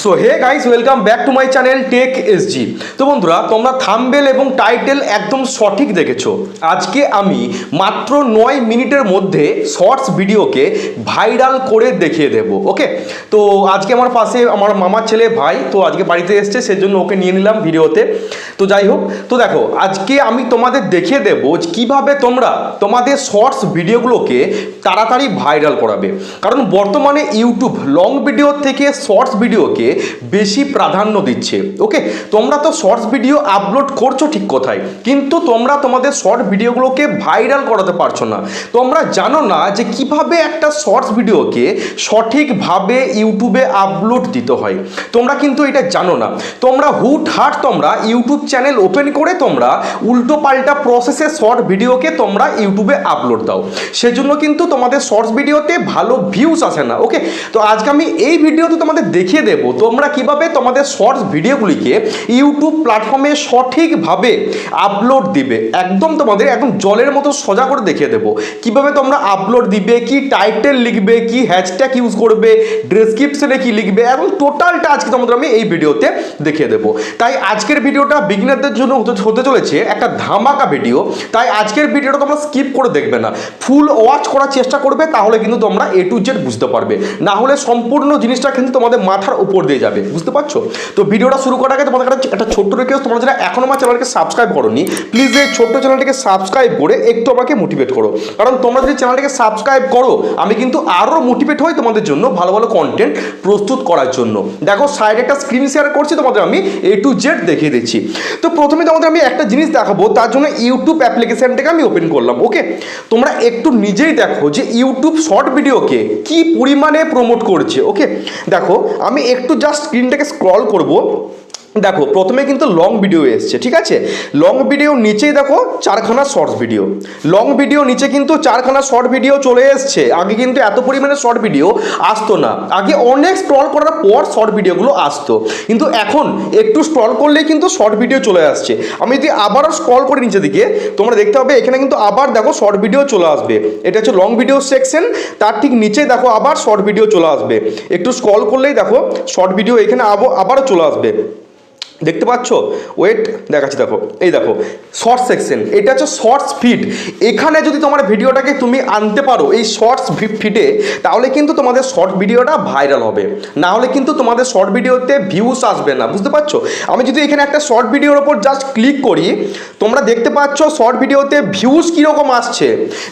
So hey guys, welcome back to my channel Tech SG. তো বন্ধুরা, তোমরা thumbnail এবং টাইটেল একদম সঠিক দেখেছো। আজকে আমি মাত্র 9 মিনিটের মধ্যে শর্টস ভিডিওকে ভাইরাল করে দেখিয়ে দেব। ওকে, তো আজকে আমার পাশে আমার মামার ছেলে ভাই তো আজকে বাড়িতে এসছে, সেজন্য ওকে নিয়ে নিলাম ভিডিওতে। তো যাই হোক, তো দেখো আজকে আমি তোমাদের দেখিয়ে দেব কিভাবে তোমরা তোমাদের শর্টস ভিডিওগুলোকে তাড়াতাড়ি ভাইরাল করাবে। কারণ বর্তমানে ইউটিউব লং ভিডিও থেকে শর্টস ভিডিওকে বেশি প্রাধান্য দিচ্ছে। ওকে, তোমরা তো শর্টস ভিডিও আপলোড করছো ঠিক কথাই, কিন্তু তোমরা তোমাদের শর্ট ভিডিওগুলোকে ভাইরাল করাতে পারছো না। তোমরা জানো না যে কিভাবে একটা শর্টস ভিডিওকে সঠিকভাবে ইউটিউবে আপলোড দিতে হয়। তোমরা কিন্তু এটা জানো না। তোমরা হুটহাট তোমরা ইউটিউব চ্যানেল ওপেন করে তোমরা উল্টো পাল্টা প্রসেসে শর্ট ভিডিওকে তোমরা ইউটিউবে আপলোড দাও, সেজন্য কিন্তু তোমাদের শর্টস ভিডিওতে ভালো ভিউজ আসে না। ওকে, তো আজকে আমি এই ভিডিওতে তোমাদের দেখিয়ে দেব তোমরা কিভাবে তোমাদের শর্টস ভিডিওগুলিকে ইউটিউব প্ল্যাটফর্মে সঠিকভাবে আপলোড দিবে। একদম তোমাদের একদম জলের মতো সোজা করে দেখিয়ে দেবো কিভাবে তোমরা আপলোড দিবে, কি টাইটেল লিখবে, কি হ্যাশট্যাগ ইউজ করবে, ডেসক্রিপশনে কি লিখবে, এবং টোটালটা আজকে তোমাদের আমি এই ভিডিওতে দেখিয়ে দেবো। তাই আজকের ভিডিওটা বিগিনারদের জন্য হতে চলেছে একটা ধামাকা ভিডিও। তাই আজকের ভিডিওটা তোমরা স্কিপ করে দেখবে না, ফুল ওয়াচ করার চেষ্টা করবে, তাহলে কিন্তু তোমরা A to Z বুঝতে পারবে। না হলে সম্পূর্ণ জিনিসটা কিন্তু তোমাদের মাথার উপর দিয়ে যাবে, বুঝতে পারছো? তো ভিডিওটা শুরু করার আগে তোমাদের কাছে একটা ছোট্ট রিকোয়েস্ট, তোমরা যারা এখনো আমার চ্যানেলকে সাবস্ক্রাইব করোনি, প্লিজ এই ছোট্ট চ্যানেলটিকে সাবস্ক্রাইব করে একটু আমাকে মোটিভেট করো। কারণ তোমরা যদি চ্যানেলটিকে সাবস্ক্রাইব করো, আমি কিন্তু আরও মোটিভেট হই তোমাদের জন্য ভালো ভালো কন্টেন্ট প্রস্তুত করার জন্য। দেখো সাইডে একটা স্ক্রিন শেয়ার করছি, তোমাদের আমি A to Z দেখিয়ে দিচ্ছি। তো প্রথমে তোমাদের আমি একটা জিনিস দেখাবো, তার জন্য ইউটিউব অ্যাপ্লিকেশনটাকে আমি ওপেন করলাম। ওকে, তোমরা একটু নিজেই দেখো যে ইউটিউব শর্ট ভিডিওকে কি পরিমাণে প্রমোট করছে। ওকে, দেখো আমি একটু জাস্ট স্ক্রিনটাকে স্ক্রল করব। দেখো প্রথমে কিন্তু লং ভিডিও এসছে, ঠিক আছে? লং ভিডিও নিচেই দেখো 4খানা শর্টস ভিডিও, লং ভিডিও নিচে কিন্তু 4খানা শর্ট ভিডিও চলে এসছে। আগে কিন্তু এত পরিমাণে শর্ট ভিডিও আসতো না, আগে অনেক স্ক্রল করার পর শর্ট ভিডিওগুলো আসতো, কিন্তু এখন একটু স্ক্রল করলেই কিন্তু শর্ট ভিডিও চলে আসছে। আমি যদি আবারও স্ক্রল করি নিচের দিকে, তোমরা দেখতে পাবে এখানে কিন্তু আবার দেখো শর্ট ভিডিও চলে আসবে। এটা হচ্ছে লং ভিডিও সেকশন, তার ঠিক নিচে দেখো আবার শর্ট ভিডিও চলে আসবে। একটু স্ক্রল করলেই দেখো শর্ট ভিডিও এখানে আবারও চলে আসবে, দেখতে পাচ্ছ? ওয়েট দেখাচ্ছি, দেখো এই দেখো শর্ট সেকশন, এটা হচ্ছে শর্টস ফিড। এখানে যদি তোমার ভিডিওটাকে তুমি আনতে পারো এই শর্টস ফিডে, তাহলে কিন্তু তোমাদের শর্ট ভিডিওটা ভাইরাল হবে। না হলে কিন্তু তোমাদের শর্ট ভিডিওতে ভিউস আসবে না, বুঝতে পারছো? আমি যদি এখানে একটা শর্ট ভিডিওর ওপর জাস্ট ক্লিক করি, তোমরা দেখতে পাচ্ছ শর্ট ভিডিওতে ভিউস কীরকম আসছে।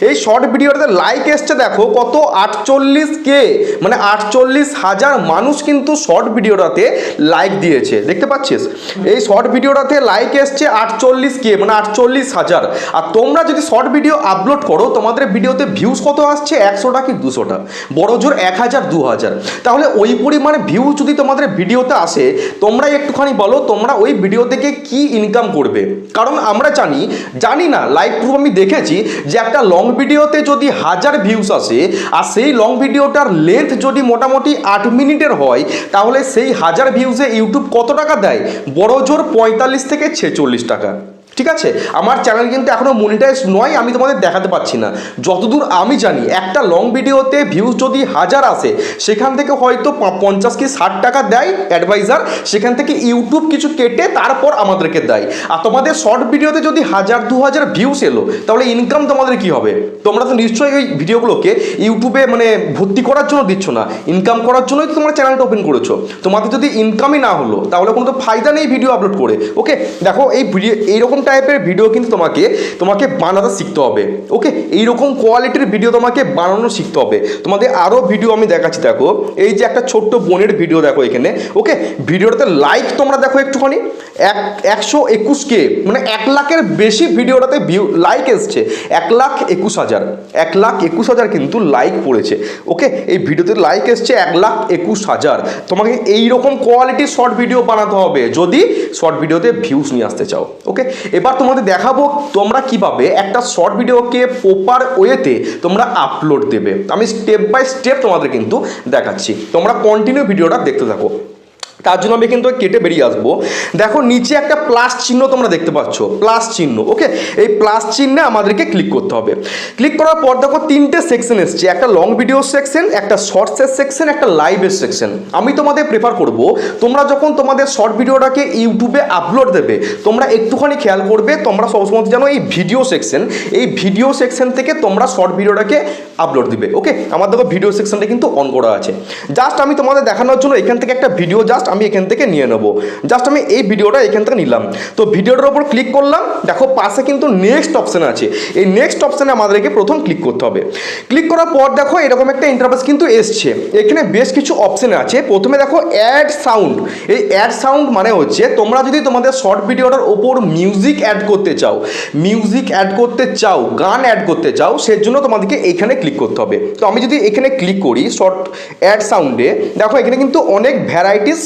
এই শর্ট ভিডিওটাতে লাইক এসছে দেখো কত, 48K, মানে 48,000 মানুষ কিন্তু শর্ট ভিডিওটাতে লাইক দিয়েছে, দেখতে পাচ্ছিস? এই শর্ট ভিডিওটাতে লাইক এসছে 48K, মানে 48,000। আর তোমরা যদি শর্ট ভিডিও আপলোড করো, তোমাদের ভিডিওতে ভিউজ কত আসছে, 100টা কি 200টা, বড় জোর 1000 2000। তাহলে ওই পরিমাণে ভিউজ যদি তোমাদের ভিডিওতে আসে, তোমরা একটুখানি বলো তোমরা ওই ভিডিও থেকে কি ইনকাম করবে। কারণ আমরা জানি না, লাইভ প্রুফ আমি দেখেছি যে একটা লং ভিডিওতে যদি 1000 ভিউজ আসে, আর সেই লং ভিডিওটার লেন্থ যদি মোটামুটি 8 মিনিটের হয়, তাহলে সেই 1000 ভিউজে ইউটিউব কত টাকা দেয়? বড় জোর 45 থেকে 46 টাকা। ঠিক আছে, আমার চ্যানেল কিন্তু এখনও মনিটাইজ নয়, আমি তোমাদের দেখাতে পাচ্ছি না। যতদূর আমি জানি একটা লং ভিডিওতে ভিউজ যদি 1000 আসে, সেখান থেকে হয়তো 50 কি 60 টাকা দেয় অ্যাডভাইজার, সেখান থেকে ইউটিউব কিছু কেটে তারপর আমাদেরকে দেয়। আর তোমাদের শর্ট ভিডিওতে যদি 1000 2000 ভিউস এলো, তাহলে ইনকাম তোমাদের কি হবে? তোমরা তো নিশ্চয়ই ওই ভিডিওগুলোকে ইউটিউবে মানে ভর্তি করার জন্য দিচ্ছ না, ইনকাম করার জন্যই তো তোমরা চ্যানেলটা ওপেন করেছো। তোমাদের যদি ইনকামই না হলো, তাহলে কোনো তো ফায়দা নেই ভিডিও আপলোড করে। ওকে, দেখো এই ভিডিও এইরকম টাইপের ভিডিও কিন্তু তোমাকে বানাতে শিখতে হবে। ওকে, এইরকম কোয়ালিটির ভিডিও তোমাকে বানানো শিখতে হবে। তোমাদের আরও ভিডিও আমি দেখাচ্ছি, দেখো এই যে একটা ছোট্ট বোনের ভিডিও দেখো এখানে। ওকে, ভিডিওটাতে লাইক তোমরা দেখো একটুখানি 121K, মানে 1 লাখের বেশি ভিডিওটাতে লাইক এসছে, 1,21,000, 1,21,000 কিন্তু লাইক পড়েছে। ওকে, এই ভিডিওতে লাইক এসছে 1,21,000। তোমাকে এইরকম কোয়ালিটির শর্ট ভিডিও বানাতে হবে যদি শর্ট ভিডিওতে ভিউজ নিয়ে আসতে চাও। ওকে, এবার তোমাদের দেখাবো তোমরা কিভাবে একটা শর্ট ভিডিওকে প্রপার ওয়েতে তোমরা আপলোড দেবে। আমি স্টেপ বাই স্টেপ তোমাদের কিন্তু দেখাচ্ছি, তোমরা কন্টিনিউ ভিডিওটা দেখতে থাকো। তার জন্য আমি কিন্তু কেটে বেরিয়ে আসবো। দেখো নিচে একটা প্লাস চিহ্ন তোমরা দেখতে পাচ্ছ, প্লাস চিহ্ন। ওকে, এই প্লাস চিহ্নে আমাদেরকে ক্লিক করতে হবে। ক্লিক করার পর দেখো তিনটে সেকশন এসছে, একটা লং ভিডিও সেকশন, একটা শর্টসের সেকশন, একটা লাইভের সেকশন। আমি তোমাদের প্রেফার করব তোমরা যখন তোমাদের শর্ট ভিডিওটাকে ইউটিউবে আপলোড দেবে তোমরা একটুখানি খেয়াল করবে, তোমরা সবসময় জানো এই ভিডিও সেকশন, এই ভিডিও সেকশন থেকে তোমরা শর্ট ভিডিওটাকে আপলোড দিবে। ওকে, আমার দেখো ভিডিও সেকশনটা কিন্তু অন করা আছে। জাস্ট আমি তোমাদের দেখানোর জন্য এখান থেকে একটা ভিডিও জাস্ট আমি এখান থেকে নিয়ে নেবো। জাস্ট আমি এই ভিডিওটা এখান থেকে নিলাম, তো ভিডিওটার উপর ক্লিক করলাম। দেখো পাশে কিন্তু নেক্সট অপশান আছে, এই নেক্সট অপশানে আমাদেরকে প্রথম ক্লিক করতে হবে। ক্লিক করার পর দেখো এরকম একটা ইন্টারফেস কিন্তু এসছে, এখানে বেশ কিছু অপশান আছে। প্রথমে দেখো অ্যাড সাউন্ড। এই অ্যাড সাউন্ড মানে হচ্ছে তোমরা যদি তোমাদের শর্ট ভিডিওটার ওপর মিউজিক অ্যাড করতে চাও, মিউজিক অ্যাড করতে চাও, গান অ্যাড করতে চাও, সেই জন্য তোমাদেরকে এইখানে ক্লিক করতে হবে। তো আমি যদি এখানে ক্লিক করি শর্ট অ্যাড সাউন্ডে, দেখো এখানে কিন্তু অনেক ভ্যারাইটিস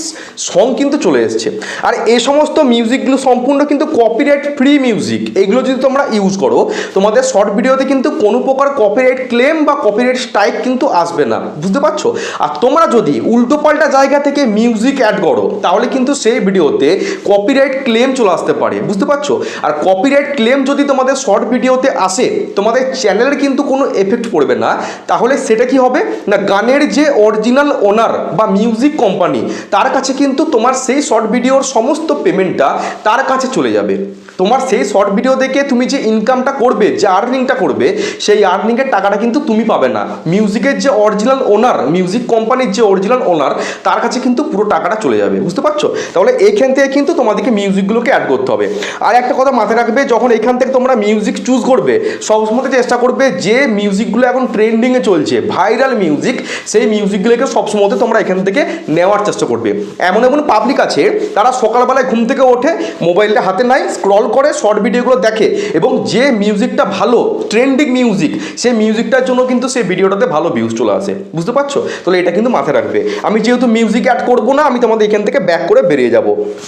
সং কিন্তু চলে এসছে। আর এই সমস্ত মিউজিকগুলো সম্পূর্ণ কিন্তু কপিরাইট ফ্রি মিউজিক। এইগুলো যদি তোমরা ইউজ করো তোমাদের শর্ট ভিডিওতে কিন্তু কোনো প্রকার কপিরাইট ক্লেম বা কপিরাইট স্ট্রাইক কিন্তু আসবে না, বুঝতে পারছো? আর তোমরা যদি উল্টোপাল্টা জায়গা থেকে মিউজিক অ্যাড করো তাহলে কিন্তু সেই ভিডিওতে কপিরাইট ক্লেম চলে আসতে পারে, বুঝতে পারছো? আর কপিরাইট ক্লেম যদি তোমাদের শর্ট ভিডিওতে আসে তোমাদের চ্যানেলের কিন্তু কোনো এফেক্ট পড়বে না। তাহলে সেটা কি হবে না, গানের যে অরিজিনাল ওনার বা মিউজিক কোম্পানি তার কাছে কিন্তু তোমার সেই শর্ট ভিডিওর সমস্ত পেমেন্টটা তার কাছে চলে যাবে। তোমার সেই শর্ট ভিডিও দেখে তুমি যে ইনকামটা করবে, যে আর্নিংটা করবে, সেই আর্নিংয়ের টাকাটা কিন্তু তুমি পাবে না। মিউজিকের যে অরিজিনাল ওনার, মিউজিক কোম্পানির যে অরিজিনাল ওনার তার কাছে কিন্তু পুরো টাকাটা চলে যাবে, বুঝতে পারছো? তাহলে এইখান থেকে কিন্তু তোমাদেরকে মিউজিকগুলোকে অ্যাড করতে হবে। আর একটা কথা মাথায় রাখবে, যখন এখান থেকে তোমরা মিউজিক চুজ করবে সবসময় চেষ্টা করবে যে মিউজিকগুলো এখন ট্রেন্ডিংয়ে চলছে, ভাইরাল মিউজিক, সেই মিউজিকগুলোকে সবসময় তোমরা এখান থেকে নেওয়ার চেষ্টা করবে। এমন এমন পাবলিক আছে তারা সকালবেলায় ঘুম থেকে ওঠে, মোবাইলটা হাতে নাই, স্ক্রল করে শর্ট ভিডিওগুলো দেখে এবং যে মিউজিকটা ভালো ট্রেন্ডিং মিউজিক সেই মিউজিকটার জন্য কিন্তু সেই ভিডিওটাতে ভালো ভিউজ চলে আসে, বুঝতে পারছো? তাহলে এটা কিন্তু মাথায় রাখবে। আমি যেহেতু মিউজিক অ্যাড করবো না, আমি তোমাদের এখান থেকে ব্যাক করে বেরিয়ে যাব।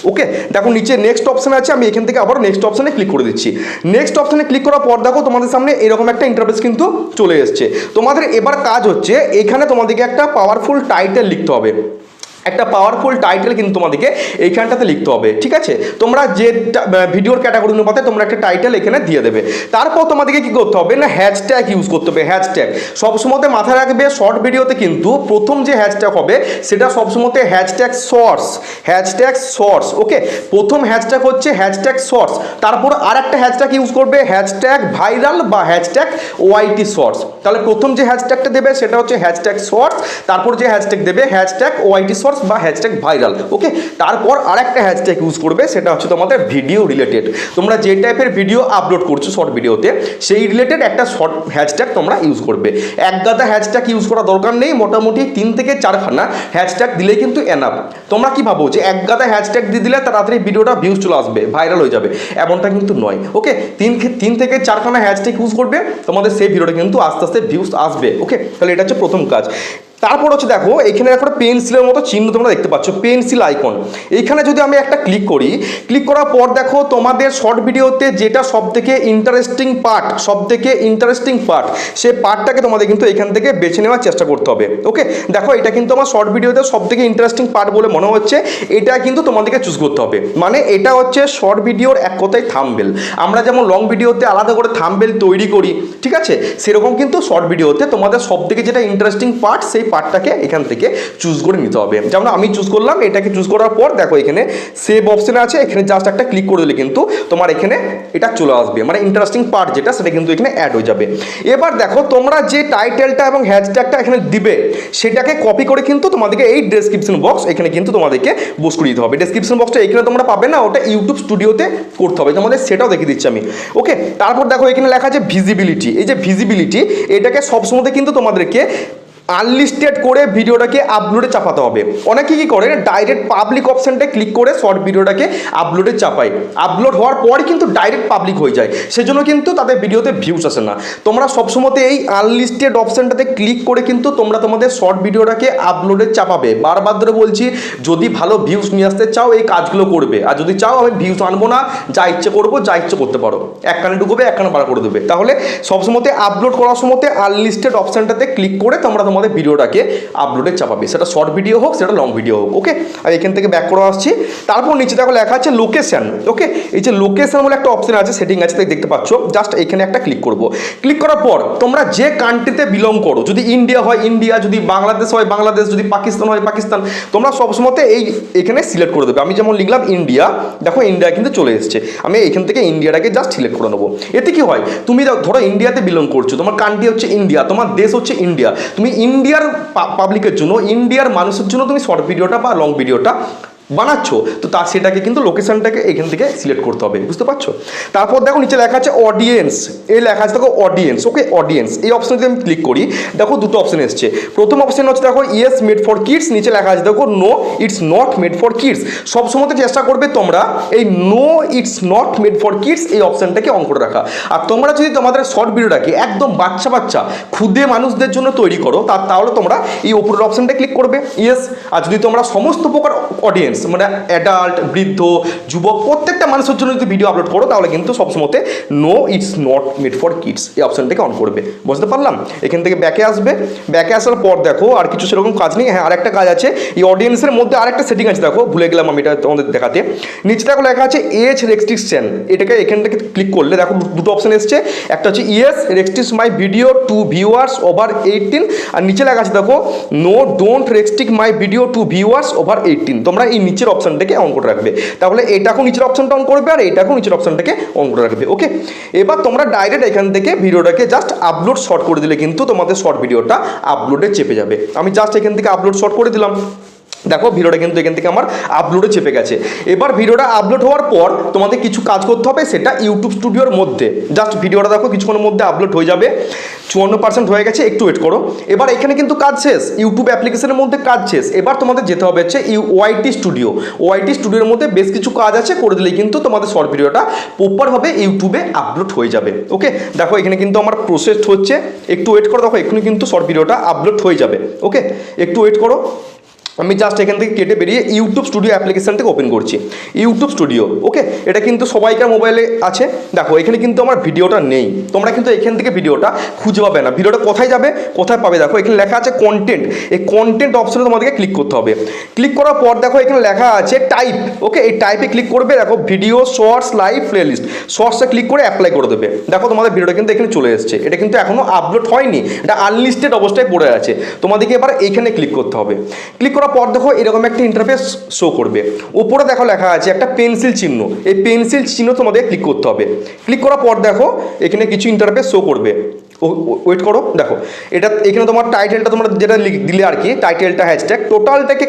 ওকে, দেখো নিচে নেক্সট অপশান আছে, আমি এখান থেকে আবার নেক্সট অপশানে ক্লিক করে দিচ্ছি। নেক্সট অপশানে ক্লিক করার পর দেখো তোমাদের সামনে এরকম একটা ইন্টারফেস কিন্তু চলে এসছে। তোমাদের এবার কাজ হচ্ছে এখানে তোমাদেরকে একটা পাওয়ারফুল টাইটেল লিখতে হবে। একটা পাওয়ারফুল টাইটেল কিন্তু তোমাদেরকে এইখানটাতে লিখতে হবে, ঠিক আছে? তোমরা যে ভিডিওর ক্যাটাগরি অনুপাতে তোমরা একটা টাইটেল এখানে দিয়ে দেবে। তারপর তোমাদেরকে কি করতে হবে না, হ্যাশট্যাগ ইউজ করতে হবে। হ্যাশট্যাগ সবসময় মাথায় রাখবে, শর্ট ভিডিওতে কিন্তু প্রথম যে হ্যাশট্যাগ হবে সেটা সবসময় হ্যাশট্যাগ শর্টস, হ্যাশট্যাগ শর্টস। ওকে, প্রথম হ্যাশট্যাগ হচ্ছে হ্যাশট্যাগ শর্টস, তারপর আর একটা হ্যাশট্যাগ ইউজ করবে হ্যাশট্যাগ ভাইরাল বা হ্যাশট্যাগ ওয়াইটি শর্টস। তাহলে প্রথম যে হ্যাশট্যাগটা দেবে সেটা হচ্ছে হ্যাশট্যাগ শর্টস, তারপর যে হ্যাশট্যাগ দেবে হ্যাশট্যাগ ওয়াইটি শর্টস বা হ্যাশট্যাগ ভাইরাল। ওকে, তারপর আরেকটা হ্যাশট্যাগ ইউজ করবে সেটা হচ্ছে তোমাদের ভিডিও রিলেটেড। তোমরা যে টাইপের ভিডিও আপলোড করছো শর্ট ভিডিওতে সেই রিলেটেড একটা শর্ট হ্যাশট্যাগ তোমরা ইউজ করবে। এক গাদা হ্যাশট্যাগ ইউজ করা দরকার নেই, মোটামুটি 3 থেকে 4খানা হ্যাশট্যাগ দিলেই কিন্তু এনাফ। তোমরা কি ভাবো যে এক গাদা হ্যাশট্যাগ দিয়ে দিলে তাড়াতাড়ি ভিডিওটা ভিউজ চলে আসবে, ভাইরাল হয়ে যাবে? এমনটা কিন্তু নয়। ওকে, 3 থেকে 4খানা হ্যাশট্যাগ ইউজ করবে, তোমাদের সেই ভিডিওটা কিন্তু আস্তে আস্তে ভিউজ আসবে। ওকে, তাহলে এটা হচ্ছে প্রথম কাজ। তারপর হচ্ছে দেখো এখানে একটা পেন্সিলের মতো চিহ্ন তোমরা দেখতে পাচ্ছ, পেন্সিল আইকন। এইখানে যদি আমি একটা ক্লিক করি, ক্লিক করার পর দেখো তোমাদের শর্ট ভিডিওতে যেটা সবথেকে ইন্টারেস্টিং পার্ট, সবথেকে ইন্টারেস্টিং পার্ট, সেই পার্টটাকে তোমাদের কিন্তু এখান থেকে বেছে নেওয়ার চেষ্টা করতে হবে। ওকে, দেখো এটা কিন্তু আমার শর্ট ভিডিওতে সবথেকে ইন্টারেস্টিং পার্ট বলে মনে হচ্ছে, এটা কিন্তু তোমাদেরকে চুজ করতে হবে। মানে এটা হচ্ছে শর্ট ভিডিওর এক কথায় থাম্বনেল। আমরা যেমন লং ভিডিওতে আলাদা করে থাম্বনেল তৈরি করি, ঠিক আছে, সেরকম কিন্তু শর্ট ভিডিওতে তোমাদের সবথেকে যেটা ইন্টারেস্টিং পার্ট সেই পার্টটাকে এখান থেকে চুজ করে নিতে হবে। যেমন আমি চুজ করলাম, এটাকে চুজ করার পর দেখো এখানে সেভ অপশন আছে, এখানে জাস্ট একটা ক্লিক করে দিলে কিন্তু তোমার এখানে এটা চলে আসবে, মানে ইন্টারেস্টিং পার্ট যেটা সেটা কিন্তু এখানে অ্যাড হয়ে যাবে। এবার দেখো তোমরা যে টাইটেলটা এবং হ্যাশট্যাগটা এখানে দিবে সেটাকে কপি করে কিন্তু তোমাদেরকে এই ডেসক্রিপশন বক্স এখানে কিন্তু তোমাদেরকে বস করে দিতে হবে। ডেসক্রিপশন বক্সটা এখানে তোমরা পাবে না, ওটা ইউটিউব স্টুডিওতে করতে হবে, তোমাদের সেটাও দেখিয়ে দিচ্ছি আমি। ওকে, তারপর দেখো এখানে লেখা আছে ভিজিবিলিটি। এই যে ভিজিবিলিটি, এটাকে সবসময় কিন্তু তোমাদেরকে আনলিস্টেড করে ভিডিওটাকে আপলোডে চাপাতে হবে। অনেকে কি করে ডাইরেক্ট পাবলিক অপশানটা ক্লিক করে শর্ট ভিডিওটাকে আপলোডে চাপায়, আপলোড হওয়ার পরই কিন্তু ডাইরেক্ট পাবলিক হয়ে যায়, সেজন্য কিন্তু তাদের ভিডিওতে ভিউজ আসে না। তোমরা সবসময় এই আনলিস্টেড অপশানটাতে ক্লিক করে কিন্তু তোমরা তোমাদের শর্ট ভিডিওটাকে আপলোডে চাপাবে। বারবার ধরে বলছি, যদি ভালো ভিউজ নিয়ে আসতে চাও এই কাজগুলো করবে, আর যদি চাও আমি ভিউজ আনবো না, যা ইচ্ছে করবো, যা ইচ্ছে করতে পারো, এক কানে ঢুকবে এক কানে বার করে দেবে। তাহলে সবসময় আপলোড করার সময় আনলিস্টেড অপশানটাতে ক্লিক করে তোমরা তোমাদের তোমাদের ভিডিওটাকে আপলোডে চাপাবে, সেটা শর্ট ভিডিও হোক সেটা লং ভিডিও হোক। ওকে, আর এখান থেকে ব্যাক করে আসছি। তারপর নিচে দেখো লেখা আছে লোকেশন। ওকে, এই যে লোকেশন বলে একটা অপশন আছে, সেটিং আছে, তাই দেখতে পাচ্ছ। জাস্ট এখানে একটা ক্লিক করব। ক্লিক করার পর তোমরা যে কান্ট্রিতে বিলং করো, যদি ইন্ডিয়া হয় ইন্ডিয়া, যদি বাংলাদেশ হয় বাংলাদেশ, যদি পাকিস্তান হয় পাকিস্তান, তোমরা সবসময় এখানে সিলেক্ট করে দেবে। আমি যেমন লিখলাম ইন্ডিয়া, দেখো ইন্ডিয়া কিন্তু চলে এসেছে। আমি এখান থেকে ইন্ডিয়াটাকে জাস্ট সিলেক্ট করে নেবো। এতে কি হয়, তুমি ধরো ইন্ডিয়াতে বিলং করছো, তোমার কান্ট্রি হচ্ছে ইন্ডিয়া, তোমার দেশ হচ্ছে ইন্ডিয়া, তুমি ইন্ডিয়ার পাবলিকের জন্য, ইন্ডিয়ার মানুষের জন্য তুমি শর্ট ভিডিওটা বা লং ভিডিওটা বানাচ্ছ, তো সেটাকে কিন্তু লোকেশনটাকে এখান থেকে সিলেক্ট করতে হবে, বুঝতে পারছো। তারপর দেখো নিচে লেখা আছে অডিয়েন্স, এই লেখা আছে দেখো অডিয়েন্স। ওকে, অডিয়েন্স এই অপশনে যদি আমি ক্লিক করি, দেখো দুটো অপশন এসছে। প্রথম অপশন হচ্ছে দেখো ইয়েস মেড ফর কিডস, নিচে লেখা আছে দেখো no it's not made for kids. সবসময় চেষ্টা করবে তোমরা এই no it's not made for kids এই অপশনটাকে অন করে রাখা। আর তোমরা যদি তোমাদের শর্ট ভিডিওটাকে একদম বাচ্চা ক্ষুদে মানুষদের জন্য তৈরি করো, তাহলে তোমরা এই উপরের অপশনটা ক্লিক করবে ইয়েস। আর যদি তোমরা সমস্ত প্রকার অডিয়েন্স মানে অ্যাডাল্ট, বৃদ্ধ, যুবক, প্রত্যেকটা মানুষের জন্য যদি ভিডিও আপলোড করো, তাহলে কিন্তু সবসময় no it's not made for kids এই অপশনটাকে অন করবে, বুঝতে পারলাম। এখান থেকে ব্যাকে আসবে। ব্যাকে আসার পর দেখো আর কিছু সেরকম কাজ নেই। হ্যাঁ, আরেকটা কাজ আছে, এই অডিয়েন্সের মধ্যে আরেকটা সেটিং আছে, দেখো ভুলে গেলাম আমি এটা তোমাদের দেখাতে। নিচে দেখো লেখা আছে এজ রেস্ট্রিকশন, এটাকে এখান থেকে ক্লিক করলে দেখো দুটো অপশন এসছে। একটা হচ্ছে yes restrict my video to viewers over 18, আর নিচে লেখা আছে দেখো no don't restrict my video to viewers over 18। তোমরা এই নিচের অপশনটাকে অন করে রাখবে, তাহলে এটাকেও নিচের অপশনটা অন করবে আর এটাকেও নিচের অপশনটাকে অন করে রাখবে। ওকে, এবার তোমরা ডাইরেক্ট এখান থেকে ভিডিওটাকে জাস্ট আপলোড শর্ট করে দিলে কিন্তু তোমাদের শর্ট ভিডিওটা আপলোডে চেপে যাবে। আমি জাস্ট এখান থেকে আপলোড শর্ট করে দিলাম, দেখো ভিডিওটা কিন্তু এখান থেকে আমার আপলোডে চেপে গেছে। এবার ভিডিওটা আপলোড হওয়ার পর তোমাদের কিছু কাজ করতে হবে, সেটা ইউটিউব স্টুডিওর মধ্যে জাস্ট ভিডিওটা দেখো কিছুক্ষণের মধ্যে আপলোড হয়ে যাবে। 54% হয়ে গেছে, একটু ওয়েট করো। এবার এখানে কিন্তু কাজ শেষ, ইউটিউব অ্যাপ্লিকেশনের মধ্যে কাজ শেষ। এবার তোমাদের যেতে হবে হচ্ছে ওয়াইটি স্টুডিও। ওয়াইটি স্টুডিওর মধ্যে বেশ কিছু কাজ আছে, করে দিলেই কিন্তু তোমাদের শর্ট ভিডিওটা প্রপারভাবে ইউটিউবে আপলোড হয়ে যাবে। ওকে, দেখো এখানে কিন্তু আমার প্রসেস হচ্ছে, একটু ওয়েট করো, দেখো এখানে কিন্তু শর্ট ভিডিওটা আপলোড হয়ে যাবে। ওকে, একটু ওয়েট করো। আমি জাস্ট এখান থেকে কেটে বেরিয়ে ইউটিউব স্টুডিও অ্যাপ্লিকেশন থেকে ওপেন করছি ইউটিউব স্টুডিও। ওকে, এটা কিন্তু সবাইকার মোবাইলে আছে। দেখো এখানে কিন্তু আমার ভিডিওটা নেই, তোমরা কিন্তু এখান থেকে ভিডিওটা খুঁজে পাবে না। ভিডিওটা কোথায় যাবে, কোথায় পাবে, দেখো এখানে লেখা আছে কন্টেন্ট। এই কন্টেন্ট অপশনে তোমাদেরকে ক্লিক করতে হবে। ক্লিক করার পর দেখো এখানে লেখা আছে টাইপ। ওকে, এই টাইপে ক্লিক করবে, দেখো ভিডিও শর্টস লাইভ প্লেলিস্ট, শর্টসে ক্লিক করে অ্যাপ্লাই করে দেবে। দেখো তোমাদের ভিডিওটা কিন্তু এখানে চলে এসেছে। এটা কিন্তু এখনও আপলোড হয়নি, এটা আনলিস্টেড অবস্থায় পড়ে আছে। তোমাদেরকে এবার এইখানে ক্লিক করতে হবে। ক্লিক করার পর দেখো এরকম একটা ইন্টারফেস শো করবে। উপরে দেখো লেখা আছে একটা পেন্সিল চিহ্ন, এই পেন্সিল চিহ্ন তোমাদের ক্লিক করতে হবে। ক্লিক করার পর দেখো এখানে কিছু ইন্টারফেস শো করবে। ওয়েট করো, দেখো এটা এখানে তোমার টাইটেলটা তোমরা যেটা দিলে আর কি, টাইটেলটা হ্যাশট্যাগ টোটালটাকে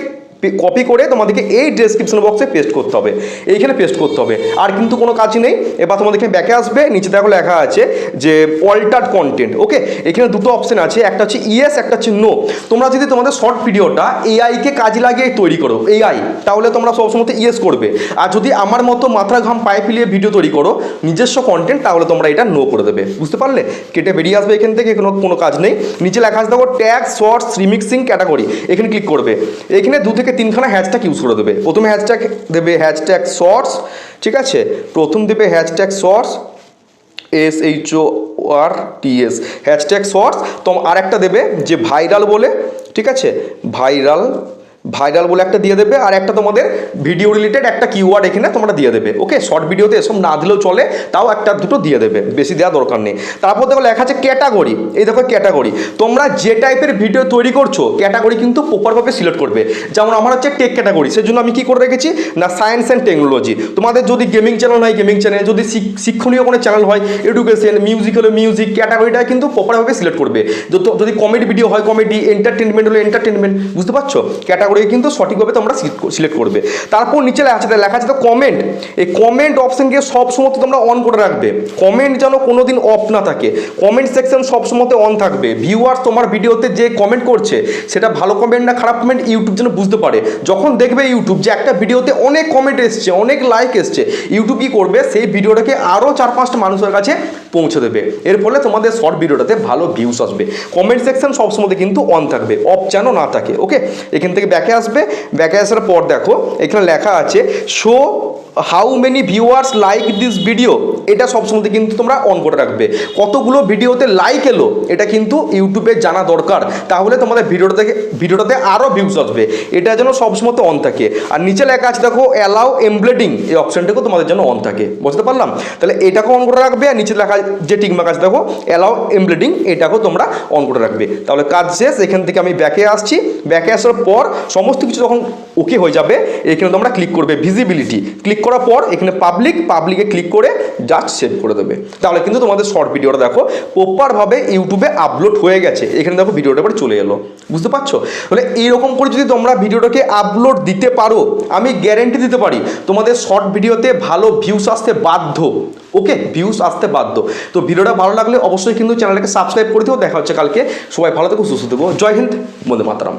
কপি করে তোমাদেরকে এই ডেসক্রিপশন বক্সে পেস্ট করতে হবে, এইখানে পেস্ট করতে হবে, আর কিন্তু কোনো কাজ নেই। এবার তোমাদেরকে ব্যাকে আসবে, নিচে দেখো লেখা আছে যে অল্টার্ড কন্টেন্ট। ওকে, এখানে দুটো অপশন আছে, একটা হচ্ছে ইয়েস, একটা হচ্ছে নো। তোমরা যদি তোমাদের শর্ট ভিডিওটা এআইকে কাজে লাগিয়ে তৈরি করো, এআই, তাহলে তোমরা সবসময় ইয়েস করবে। আর যদি আমার মতো মাথার ঘাম পায়ে ফেলিয়ে ভিডিও তৈরি করো নিজস্ব কন্টেন্ট, তাহলে তোমরা এটা নো করে দেবে, বুঝতে পারলে। কেটে বেরিয়ে আসবে এখান থেকে, কোনো কাজ নেই। নিচে লেখা আছে দেখো ট্যাগ শর্টস রিমিক্সিং ক্যাটাগরি, এখানে ক্লিক করবে। এখানে 2 থেকে 3খানা হ্যাশট্যাগ ইউজ করে দেবে। প্রথমে হ্যাশট্যাগ দেবে হ্যাশট্যাগ শর্টস, ঠিক আছে, প্রথম দেবে hashtag shorts SHORTS hashtag shorts. তো আর একটা দেবে যে ভাইরাল বলে, ঠিক আছে, ভাইরাল বলে একটা দিয়ে দেবে। আর একটা তোমাদের ভিডিও রিলেটেড একটা কিওয়ার্ড এখানে তোমরা দিয়ে দেবে। ওকে, শর্ট ভিডিওতে এসব না দিলেও চলে, তাও একটা দুটো দিয়ে দেবে, বেশি দেওয়া দরকার নেই। তারপর দেখো লেখা আছে ক্যাটাগরি, এই দেখো ক্যাটাগরি। তোমরা যে টাইপের ভিডিও তৈরি করছো ক্যাটাগরি কিন্তু প্রপারভাবে সিলেক্ট করবে। যেমন আমার হচ্ছে টেক ক্যাটাগরি, সেজন্য আমি কি করে রেখেছি না সায়েন্স অ্যান্ড টেকনোলজি। তোমাদের যদি গেমিং চ্যানেল হয় গেমিং চ্যানেল, যদি শিক্ষণীয় কোনো চ্যানেল হয় এডুকেশন, মিউজিক হলে মিউজিক, ক্যাটাগরিটা কিন্তু প্রপারভাবে সিলেক্ট করবে। যদি কমেডি ভিডিও হয় কমেডি, এন্টারটেনমেন্ট হলে এন্টারটেনমেন্ট, বুঝতে পারছো। ক্যাটাগরি কিন্তু সঠিকভাবে তোমরা সিলেক্ট করবে। তারপর নিচে লেখা আছে তো কমেন্ট, এই কমেন্ট অপশনকে সবসময় তোমরা অন করে রাখবে। কমেন্ট যেন কোনোদিন অফ না থাকে, কমেন্ট সেকশন সবসময় অন থাকবে। ভিউয়ার্স তোমার ভিডিওতে যে কমেন্ট করছে সেটা ভালো কমেন্ট না খারাপ কমেন্ট ইউটিউব যেন বুঝতে পারে। যখন দেখবে ইউটিউব যে একটা ভিডিওতে অনেক কমেন্ট এসছে, অনেক লাইক এসছে, ইউটিউব কি করবে, সেই ভিডিওটাকে আরও 4-5টা মানুষের কাছে পৌঁছে দেবে। এর ফলে তোমাদের শর্ট ভিডিওটাতে ভালো ভিউস আসবে। কমেন্ট সেকশন সবসময় কিন্তু অন থাকবে, অফ যেন না থাকে। ওকে, এখান থেকে ব্যাক ব্যাকে আসবে, ব্যাকে আসার পর দেখো এখানে লেখা আছে show how many viewers like this video, এটা সবসময় কিন্তু তোমরা অন করে রাখবে। কতগুলো ভিডিওতে লাইক এলো এটা কিন্তু ইউটিউবে জানা দরকার, তাহলে তোমাদের ভিডিওটাতে আরও ভিউজ আসবে, এটা যেন সবসময় অন থাকে। আর নিচে লেখা আছে দেখো অ্যালাউ এমবেডিং, এই অপশানটাকেও তোমাদের জন্য অন থাকে, বুঝতে পারলাম? তাহলে এটাকেও অন করে রাখবে, আর নিচে লেখা যে টিকমার্ক আছে দেখো অ্যালাউ এমবেডিং, এটাকেও তোমরা অন করে রাখবে। তাহলে কাজ শেষ। এখান থেকে আমি ব্যাকে আসছি, ব্যাকে আসার পর সমস্ত কিছু যখন ওকে হয়ে যাবে এখানে তোমরা ক্লিক করবে ভিজিবিলিটি, ক্লিক করার পর এখানে পাবলিকে ক্লিক করে জাস্ট সেভ করে দেবে। তাহলে কিন্তু তোমাদের শর্ট ভিডিওটা দেখো প্রপারভাবে ইউটিউবে আপলোড হয়ে গেছে, এখানে দেখো ভিডিওটা এবার চলে এলো, বুঝতে পারছো? তাহলে এইরকম করে যদি তোমরা ভিডিওটাকে আপলোড দিতে পারো, আমি গ্যারেন্টি দিতে পারি তোমাদের শর্ট ভিডিওতে ভালো ভিউস আসতে বাধ্য। ওকে, ভিউস আসতে বাধ্য। তো ভিডিওটা ভালো লাগলে অবশ্যই কিন্তু চ্যানেলটাকে সাবস্ক্রাইব করে দিও। দেখা হচ্ছে কালকে। সবাই ভালো থেকো, সুস্থ থেকো। জয় হিন্দ, বন্দে মাতরম।